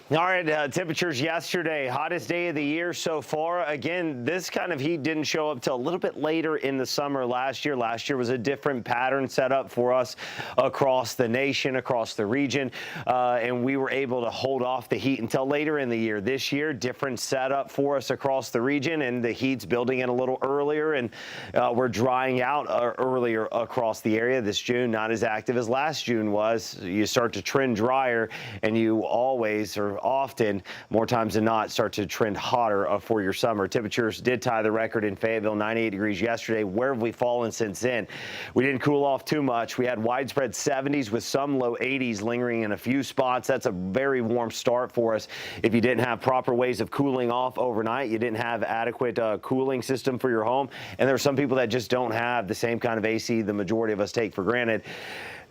All right, temperatures yesterday, hottest day of the year so far. Again, this kind of heat didn't show up till a little bit later in the summer last year. Last year was a different pattern set up for us across the nation, across the region, and we were able to hold off the heat until later in the year. This year, different setup for us across the region, and the heat's building in a little earlier, and we're drying out earlier across the area. This June, not as active as last June was. You start to trend drier, and you always are often, more times than not, start to trend hotter for your summer. Temperatures did tie the record in Fayetteville, 98 degrees yesterday. Where have we fallen since then? We didn't cool off too much. We had widespread 70s with some low 80s lingering in a few spots. That's a very warm start for us. If you didn't have proper ways of cooling off overnight, you didn't have adequate cooling system for your home, and there are some people that just don't have the same kind of AC the majority of us take for granted.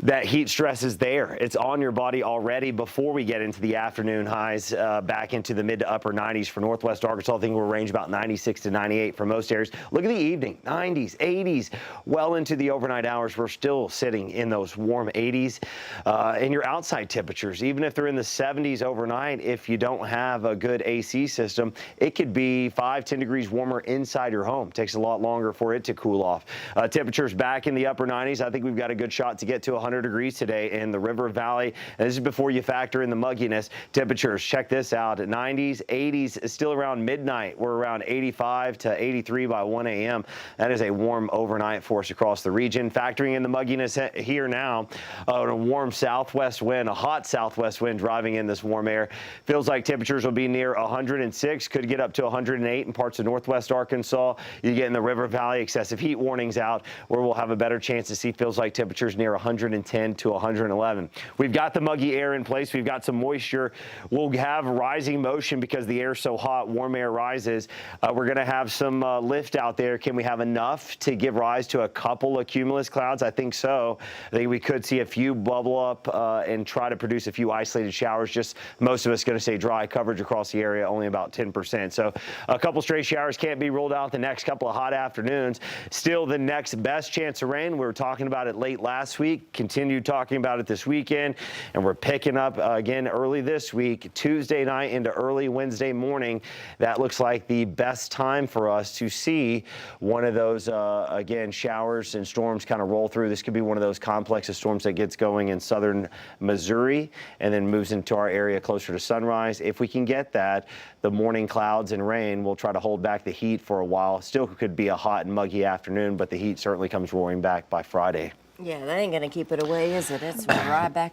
That heat stress is there. It's on your body already before we get into the afternoon highs back into the mid to upper 90s for northwest Arkansas. I think we'll range about 96 to 98 for most areas. Look at the evening, 90s, 80s. Well into the overnight hours, we're still sitting in those warm 80s. And your outside temperatures, even if they're in the 70s overnight, if you don't have a good AC system, it could be 5-10 degrees warmer inside your home. It takes a lot longer for it to cool off. Temperatures back in the upper 90s. I think we've got a good shot to get to 100 degrees today in the River Valley. And this is before you factor in the mugginess. Temperatures, check this out, at 90s, 80s, still around midnight. We're around 85 to 83 by 1 a.m. That is a warm overnight for us across the region. Factoring in the mugginess here now, a warm southwest wind, a hot southwest wind driving in this warm air. Feels like temperatures will be near 106, could get up to 108 in parts of northwest Arkansas. You get in the River Valley, excessive heat warnings out, where we'll have a better chance to see feels like temperatures near 110 to 111. We've got the muggy air in place. We've got some moisture. We'll have rising motion because the air's so hot. Warm air rises. We're going to have some lift out there. Can we have enough to give rise to a couple of cumulus clouds? I think so. I think we could see a few bubble up and try to produce a few isolated showers. Just most of us going to stay dry. Coverage across the area only about 10%. So a couple stray showers can't be ruled out the next couple of hot afternoons. Still the next best chance of rain. We were talking about it late last week. Continued talking about it this weekend, and we're picking up again early this week, Tuesday night into early Wednesday morning. That looks like the best time for us to see one of those, again, showers and storms kind of roll through. This could be one of those complex of storms that gets going in southern Missouri and then moves into our area closer to sunrise. If we can get that, the morning clouds and rain will try to hold back the heat for a while. Still could be a hot and muggy afternoon, but the heat certainly comes roaring back by Friday. Yeah, that ain't going to keep it away, is it? It's right back.